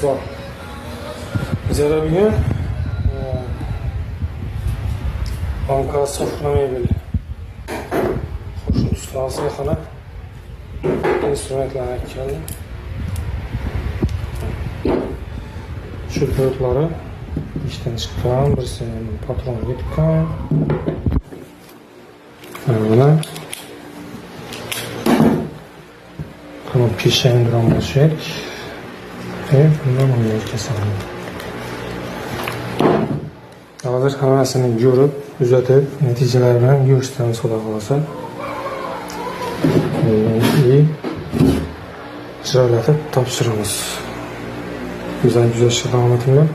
var. Bizlere bugün banka sıfırlamayı belli. Hoşun üstüne sayxana instrumentlarına geldi. Şu dörtleri işten çıkan, birisi patron gitken. Buna tamam pişen duran başlayık. Ve bundan oynayıp keselim. Hazır hammasini görüp, uzatib, natijalar bilan görüştiramiz xudo xolasa. Ijrolatib topshiramiz. Güzel tuzatishga davom etinglar.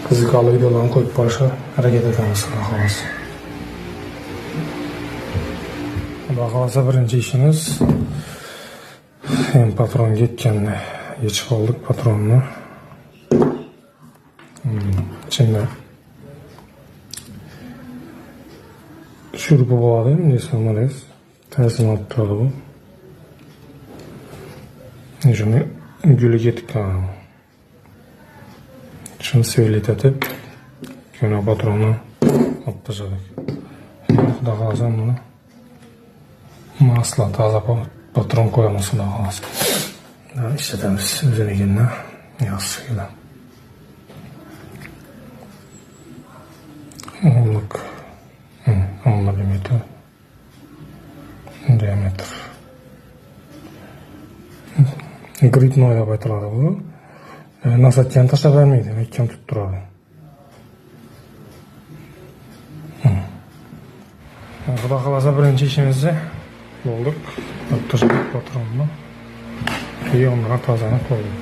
Qiziqarli videolarni qo'yib borishga harakat etamiz xudo xolasa. Xudo xolasa birinchi ishimiz patron ketganda yechib oldik patronni. İçinde şurubu bağlı, nesnemalıyız. Tersine attırdı bu. Şunu gülü getik kanalım. Şunu söyleyip atıp yine patronu attıracadık. Daha kalsam bunu masla taze patron koyamazsın daha kalsın. İşletemiz üzerine gelene yazsıyla. Onluk 10 mm diametre. Gridno deb aytiladi bu. Nasatgan tashlab bermaydi, mahkam tutturadi. Xudo xolasa birinchi ishimizni bo'ldik. O'ttirdik patronni. Yondan tozalab qo'ydik.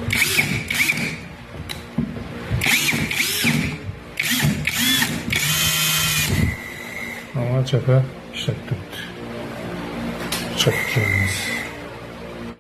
Ama çöpe işlettik. Çöp kirimiz.